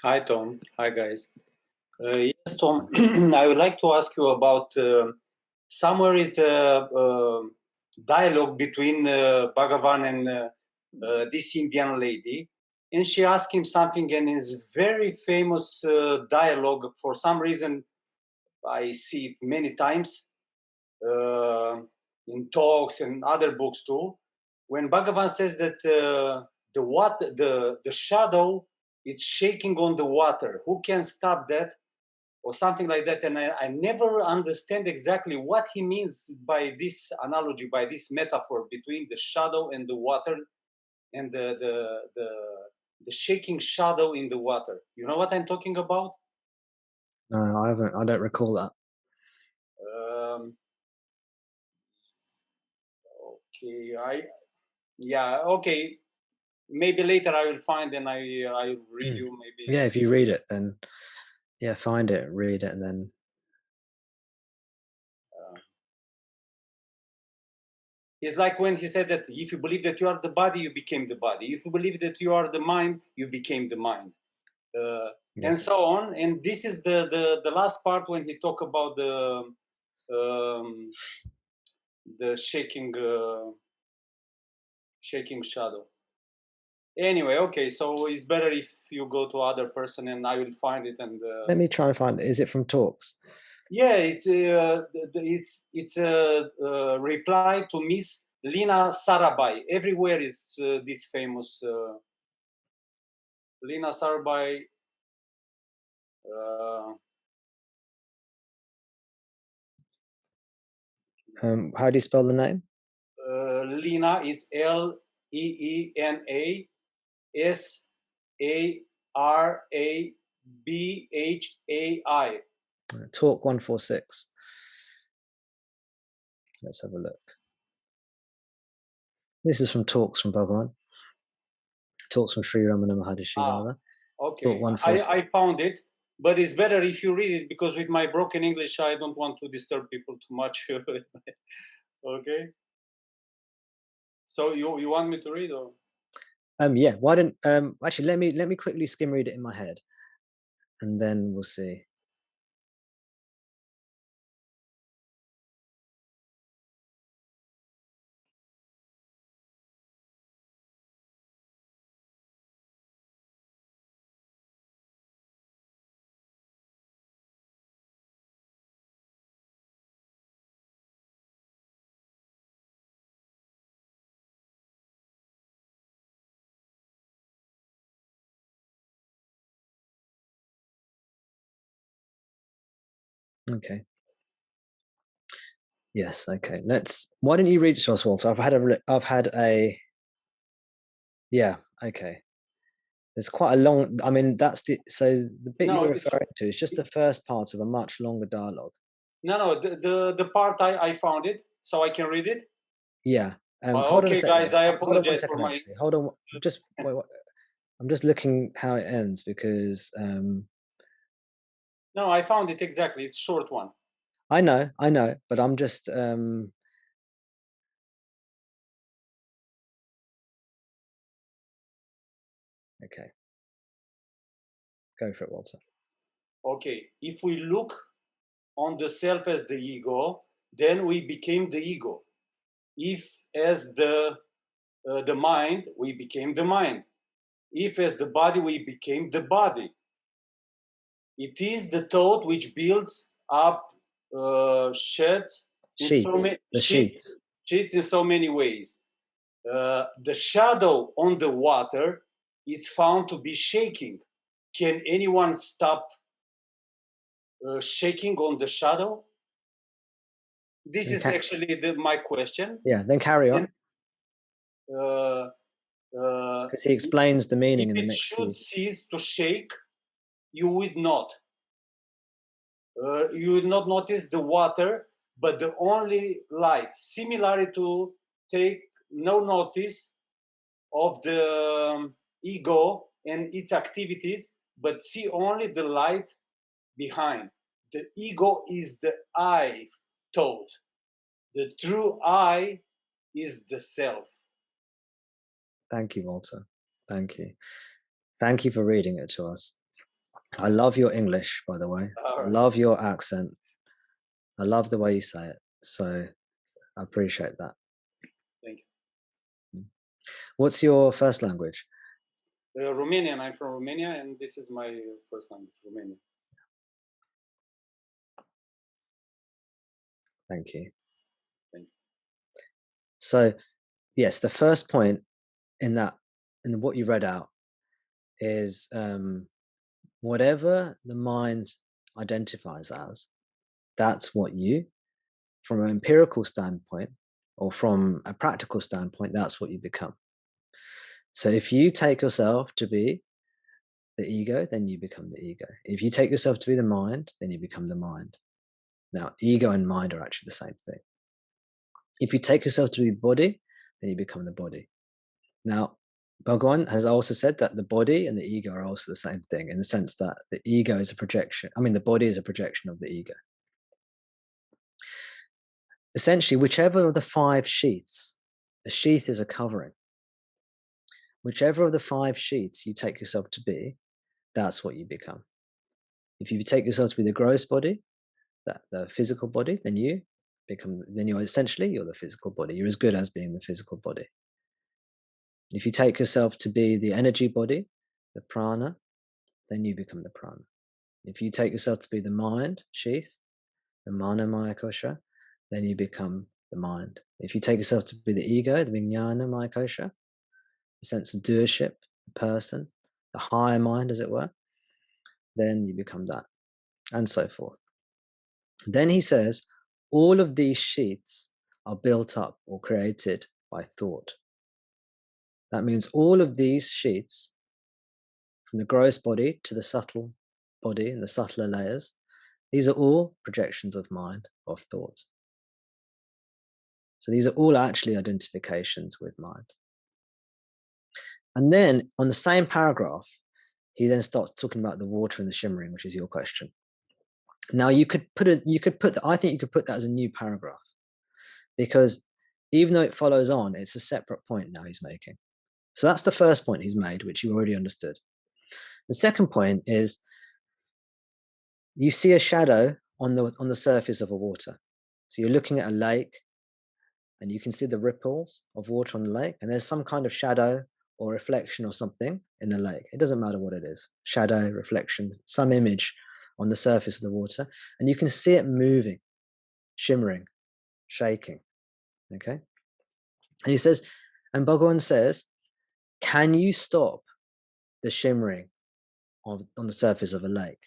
Hi, Tom. Hi, guys. Yes, Tom, I would like to ask you about somewhere it's a dialogue between Bhagavan and this Indian lady. And she asked him something, and it's very famous dialogue. For some reason, I see it many times uh, in talks and other books too. When Bhagavan says that the shadow, it's shaking on the water. Who can stop that? Or something like that. And I never understand exactly what he means by this analogy, by this metaphor between the shadow and the water and the shaking shadow in the water. You know what I'm talking about? No, I haven't. I don't recall that. Okay. Maybe later I will find and I'll read you maybe. Yeah, if you read it, then yeah, find it, read it, and then. It's like when he said that if you believe that you are the body, you became the body. If you believe that you are the mind, you became the mind. Yeah. And so on. And this is the last part when he talk about the shaking shadow. Anyway, okay, so it's better if you go to other person and I will find it. And Let me try and find it. Is it from talks? yeah, it's a reply to Miss Lina Sarabhai. Everywhere is this famous Lina Sarabhai. How do you spell the name? Lina, it's LEENA SARABHAI. Talk 146. Let's have a look. This is from talks from Bhagavan. Talks from Sri Ramana Maharshi, rather. Okay, I found it, but it's better if you read it because with my broken English, I don't want to disturb people too much. Okay. So you want me to read or? Yeah. Why don't actually let me quickly skim read it in my head, and then we'll see. Okay. Yes. Okay. Why don't you read it to us, Walter? I've had a. Yeah. Okay. It's quite a long. I mean, so the bit you're referring to is just the first part of a much longer dialogue. No. The part I found it, so I can read it. Yeah. Hold on a second. Guys, I apologize for my. Actually. Hold on. Just wait. I'm just looking how it ends because. No, I found it exactly. It's a short one. I know, but I'm just. Okay. Go for it, Walter. Okay. If we look on the self as the ego, then we became the ego. If as the mind, we became the mind. If as the body, we became the body. It is the thought which builds up sheets in so many ways. The shadow on the water is found to be shaking. Can anyone stop shaking on the shadow? This is actually my question. Yeah, then carry on. Because he explains the meaning in the next few. If it should cease to shake, you would not. You would not notice the water, but the only light. Similarly to take no notice of the ego and its activities, but see only the light behind. The ego is the I thought. The true I is the self. Thank you, Walter. Thank you. Thank you for reading it to us. I love your English, by the way. I love your accent. I love the way you say it. So I appreciate that. Thank you. What's your first language? Romanian. I'm from Romania, and this is my first language, Romanian. Thank you. Thank you. So, yes, the first point in what you read out is whatever the mind identifies as, that's what you, from an empirical standpoint or from a practical standpoint, that's what you become. So if you take yourself to be the ego, then you become the ego. If you take yourself to be the mind, then you become the mind. Now, ego and mind are actually the same thing. If you take yourself to be body, then you become the body. Now, Bhagwan has also said that the body and the ego are also the same thing, in the sense that the ego is a projection. I mean, the body is a projection of the ego. Essentially, whichever of the 5 sheaths, a sheath is a covering. Whichever of the 5 sheaths you take yourself to be, that's what you become. If you take yourself to be the gross body, the physical body, then you're the physical body. You're as good as being the physical body. If you take yourself to be the energy body, the prana, then you become the prana. If you take yourself to be the mind sheath, the mana maya kosha, then you become the mind. If you take yourself to be the ego, the vijnana maya kosha, the sense of doership, the person, the higher mind, as it were, then you become that, and so forth. Then he says, all of these sheaths are built up or created by thought. That means all of these sheaths, from the gross body to the subtle body and the subtler layers, these are all projections of mind, of thought. So these are all actually identifications with mind. And then on the same paragraph, he then starts talking about the water and the shimmering, which is your question. Now I think you could put that as a new paragraph, because even though it follows on, it's a separate point now he's making. So that's the first point he's made, which you already understood. The second point is, you see a shadow on the surface of a water. So you're looking at a lake, and you can see the ripples of water on the lake, and there's some kind of shadow or reflection or something in the lake. It doesn't matter what it is, shadow, reflection, some image on the surface of the water, and you can see it moving, shimmering, shaking. Okay? And he says, and Bhagavan says, can you stop the shimmering on the surface of a lake?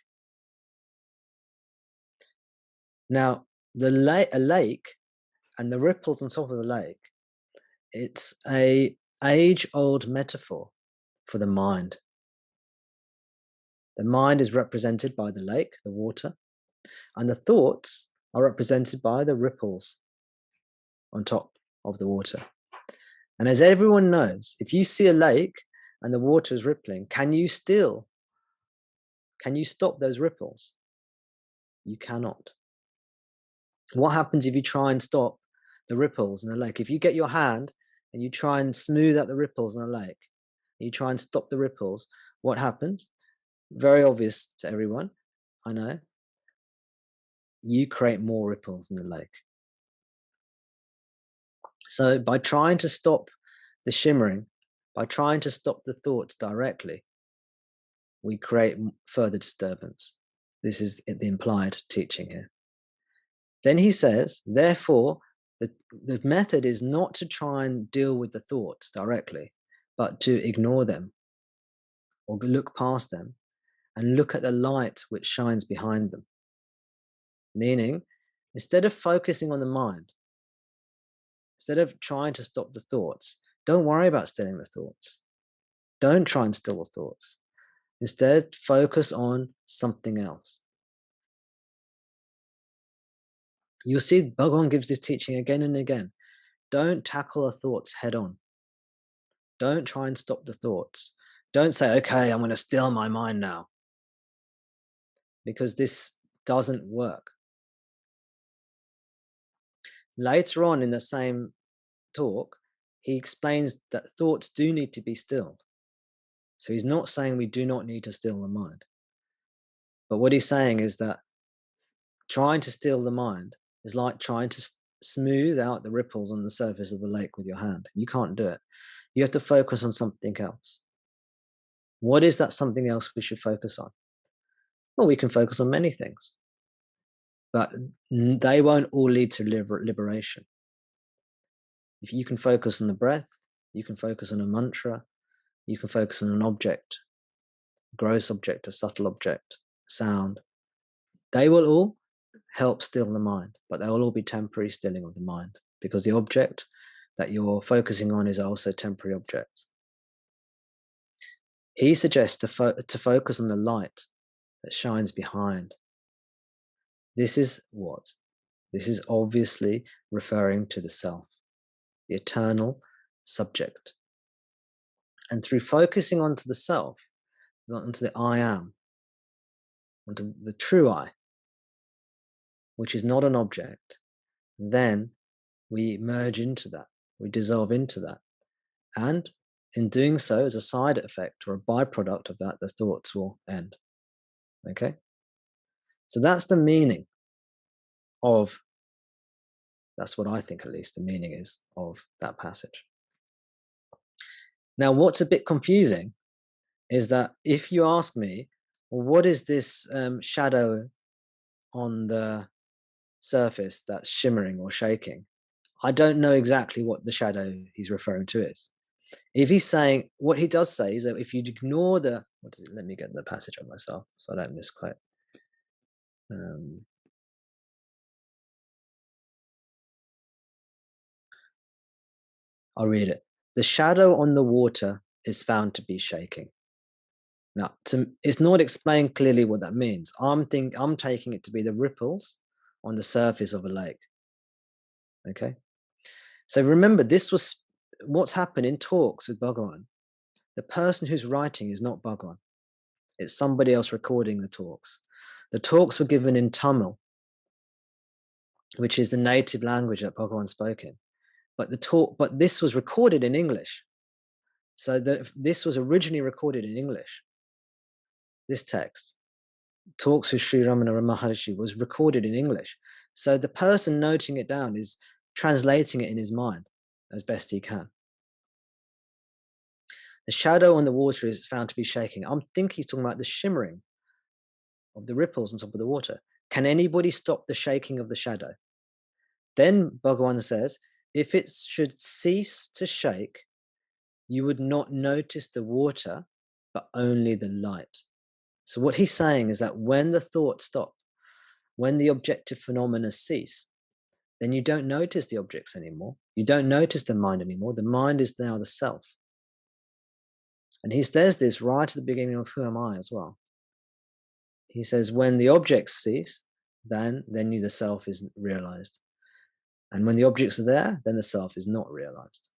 Now, a lake and the ripples on top of the lake, it's a age-old metaphor for the mind. The mind is represented by the lake, the water, and the thoughts are represented by the ripples on top of the water. And as everyone knows, if you see a lake and the water is rippling, can you stop those ripples? You cannot. What happens if you try and stop the ripples in the lake? If you get your hand and you try and smooth out the ripples in the lake, you try and stop the ripples, what happens? Very obvious to everyone, I know. You create more ripples in the lake. So by trying to stop the shimmering, by trying to stop the thoughts directly, we create further disturbance. This is the implied teaching here. Then he says, therefore, the method is not to try and deal with the thoughts directly, but to ignore them or look past them and look at the light which shines behind them. Meaning, instead of focusing on the mind, instead of trying to stop the thoughts, don't worry about stilling the thoughts. Don't try and still the thoughts. Instead, focus on something else. You'll see Bhagavan gives this teaching again and again. Don't tackle the thoughts head on. Don't try and stop the thoughts. Don't say, okay, I'm going to still my mind now. Because this doesn't work. Later on in the same talk, he explains that thoughts do need to be stilled. So he's not saying we do not need to still the mind. But what he's saying is that trying to still the mind is like trying to smooth out the ripples on the surface of the lake with your hand. You can't do it. You have to focus on something else. What is that something else we should focus on? Well, we can focus on many things, but they won't all lead to liberation. If you can focus on the breath, you can focus on a mantra, you can focus on an object, a gross object, a subtle object, sound. They will all help still the mind, but they will all be temporary stilling of the mind, because the object that you're focusing on is also temporary objects. He suggests to focus on the light that shines behind. This is what? This is obviously referring to the self, the eternal subject. And through focusing onto the self, not onto the I am, onto the true I, which is not an object, then we merge into that, we dissolve into that. And in doing so, as a side effect or a byproduct of that, the thoughts will end. Okay? So that's the meaning of, that's what I think at least the meaning is of that passage. Now, what's a bit confusing is that if you ask me, well, what is this shadow on the surface that's shimmering or shaking? I don't know exactly what the shadow he's referring to is. If he's saying, what he does say is that if you ignore the, what does it, let me get the passage on myself so I don't misquote. I'll read it. The shadow on the water is found to be shaking. Now, it's not explained clearly what that means. I'm taking it to be the ripples on the surface of a lake. Okay. So remember, this was what's happened in talks with Bhagavan. The person who's writing is not Bhagavan. It's somebody else recording the talks. The talks were given in Tamil, which is the native language that Bhagavan spoke in. But this was recorded in English. So this was originally recorded in English. This text, Talks with Sri Ramana Maharshi, was recorded in English. So the person noting it down is translating it in his mind as best he can. The shadow on the water is found to be shaking. I think he's talking about the shimmering of the ripples on top of the water. Can anybody stop the shaking of the shadow? Then Bhagavan says, if it should cease to shake, you would not notice the water, but only the light. So what he's saying is that when the thoughts stop, when the objective phenomena cease, then you don't notice the objects anymore. You don't notice the mind anymore. The mind is now the self. And he says this right at the beginning of Who Am I as well. He says, when the objects cease, then you, the self, is realized. And when the objects are there, then the self is not realized.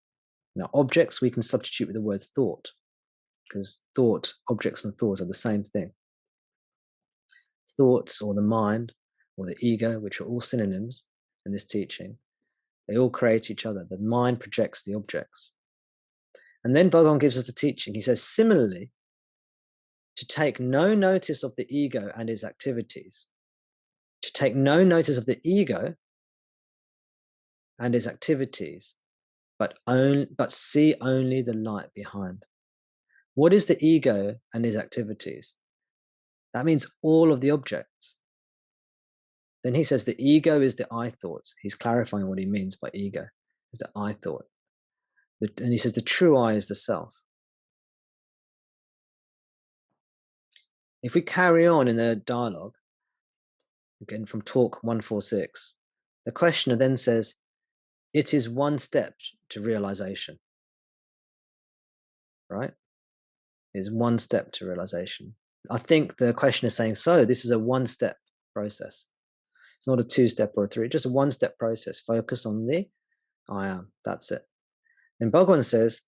Now, objects we can substitute with the word thought, because thought, objects and thought are the same thing. Thoughts, or the mind, or the ego, which are all synonyms in this teaching, they all create each other. The mind projects the objects. And then Bhagavan gives us a teaching. He says, similarly, to take no notice of the ego and its activities, to take no notice of the ego and its activities, but see only the light behind. What is the ego and its activities? That means all of the objects. Then he says the ego is the I thought. He's clarifying what he means by ego, is the I thought. And he says the true I is the self. If we carry on in the dialogue, again from talk 146, the questioner then says, it is one step to realization. Right? It is one step to realization. I think the questioner is saying, so this is a one-step process. It's not a two-step or a three, just a one-step process. Focus on the I am. That's it. And Bhagavan says,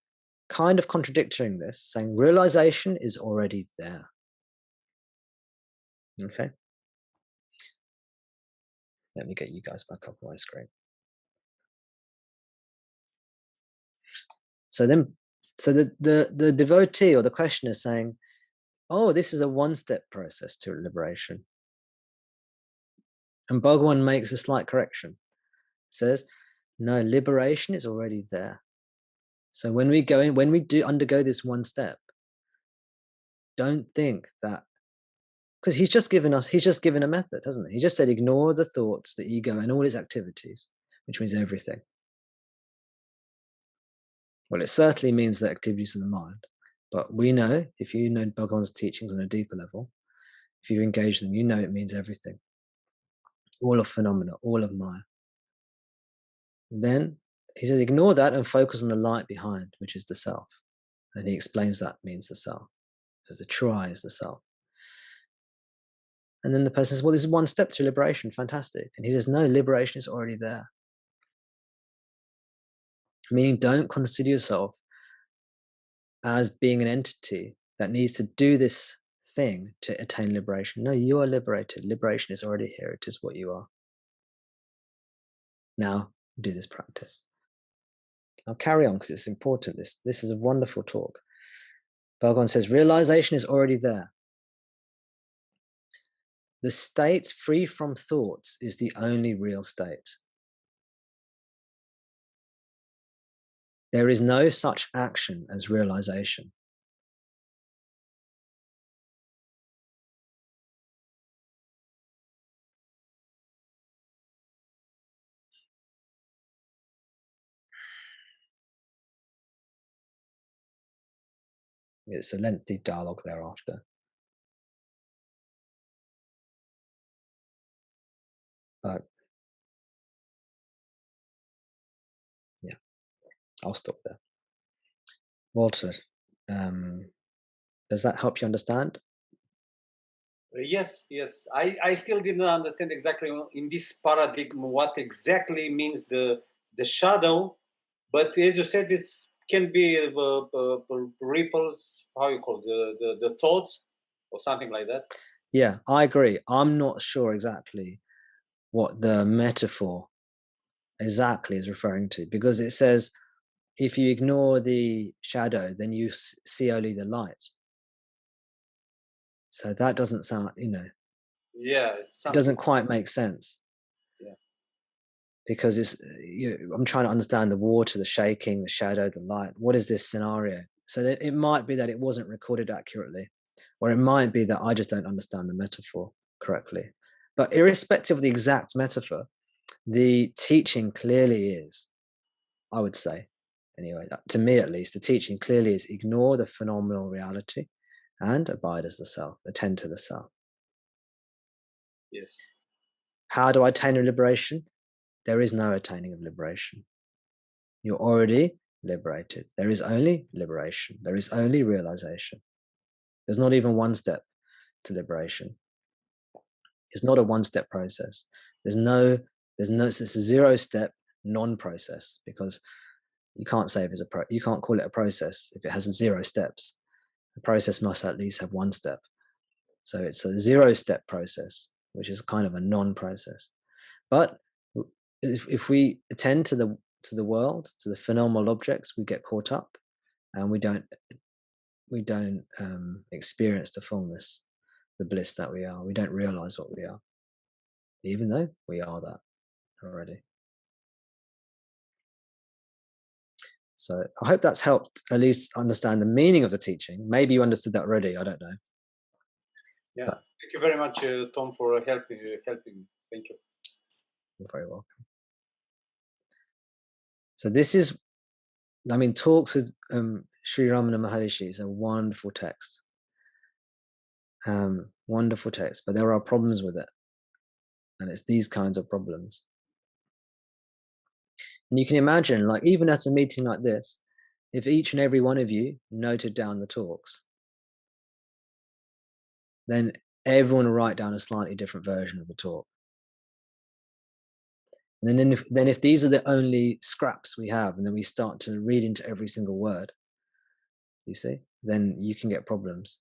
kind of contradicting this, saying realization is already there. Okay. Let me get you guys back up on my screen. So the devotee or the questioner is saying, oh, this is a one-step process to liberation. And Bhagavan makes a slight correction. Says, no, liberation is already there. So when we go in, when we do undergo this one step, don't think that, because he's just given a method, hasn't he? He just said, ignore the thoughts, the ego, and all its activities, which means everything. Well, it certainly means the activities of the mind. But we know, if you know Bhagavan's teachings on a deeper level, if you engage them, you know it means everything. All of phenomena, all of Maya. And then he says, ignore that and focus on the light behind, which is the self. And he explains that means the self. So the true I is the self. And then the person says, well, this is one step to liberation. Fantastic. And he says, no, liberation is already there. Meaning, don't consider yourself as being an entity that needs to do this thing to attain liberation. No, you are liberated. Liberation is already here. It is what you are. Now, do this practice. I'll carry on because it's important. This is a wonderful talk. Bhagavan says, realization is already there. The state free from thoughts is the only real state. There is no such action as realization. It's a lengthy dialogue thereafter. But yeah, I'll stop there. Walter, does that help you understand? Yes. I still didn't understand exactly in this paradigm what exactly means the shadow, but as you said, this can be ripples. How you call it, the thoughts or something like that. Yeah, I agree. I'm not sure exactly what the metaphor exactly is referring to, because it says if you ignore the shadow, then you see only the light. So that doesn't sound, Yeah, it doesn't quite make sense. Yeah, because I'm trying to understand the water, the shaking, the shadow, the light. What is this scenario? So that it might be that it wasn't recorded accurately, or it might be that I just don't understand the metaphor correctly. But irrespective of the exact metaphor, the teaching clearly is, I would say, anyway, to me at least, the teaching clearly is ignore the phenomenal reality and abide as the self, attend to the self. Yes. How do I attain a liberation? There is no attaining of liberation. You're already liberated. There is only liberation. There is only realization. There's not even one step to liberation. It's not a one-step process. It's a zero-step non-process, because you can't say if you can't call it a process if it has 0 steps. The process must at least have 1 step. So it's a 0-step process, which is kind of a non-process. But if we attend to the world, to the phenomenal objects, we get caught up, and we don't experience the fullness, the bliss that we are. We don't realize what we are, even though we are that already. So I hope that's helped at least understand the meaning of the teaching. Maybe you understood that already. I don't know. Yeah. But thank you very much, Tom, for helping. Thank you. You're very welcome. So this is, Talks with Sri Ramana Maharshi is a wonderful text. Wonderful text, but there are problems with it. And it's these kinds of problems. And you can imagine, like, even at a meeting like this, if each and every one of you noted down the talks, then everyone will write down a slightly different version of the talk. And then if these are the only scraps we have, and then we start to read into every single word, you see, then you can get problems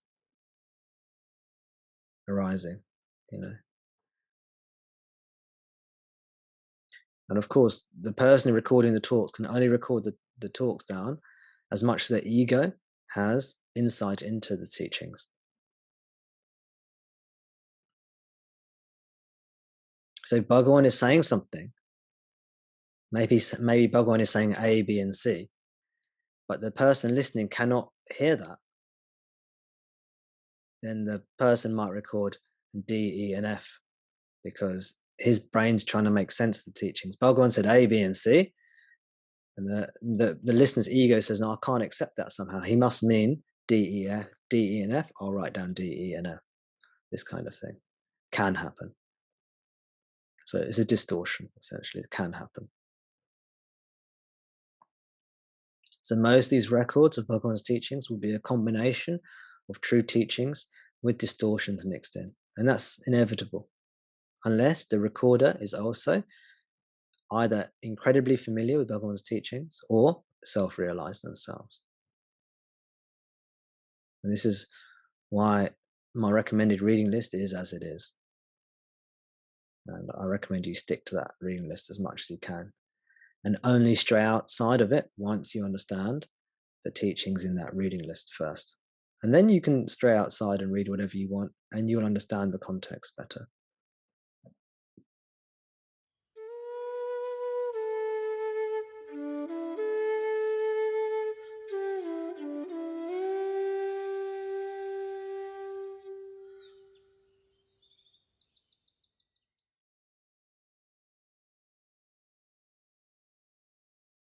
arising, And of course, the person recording the talk can only record the talks down as much as the ego has insight into the teachings. So Bhagavan is saying something. Maybe Bhagavan is saying A, B, and C, but the person listening cannot hear that. Then the person might record D, E, and F because his brain's trying to make sense of the teachings. Bhagavan said A, B, and C, and the listener's ego says, no, I can't accept that somehow. He must mean D, E, F, D, E, and F. I'll write down D, E, and F. This kind of thing can happen. So it's a distortion, essentially. It can happen. So most of these records of Bhagavan's teachings will be a combination of true teachings with distortions mixed in. And that's inevitable, unless the recorder is also either incredibly familiar with Bhagavan's teachings or self-realized themselves. And this is why my recommended reading list is as it is. And I recommend you stick to that reading list as much as you can. And only stray outside of it once you understand the teachings in that reading list first. And then you can stray outside and read whatever you want, and you'll understand the context better.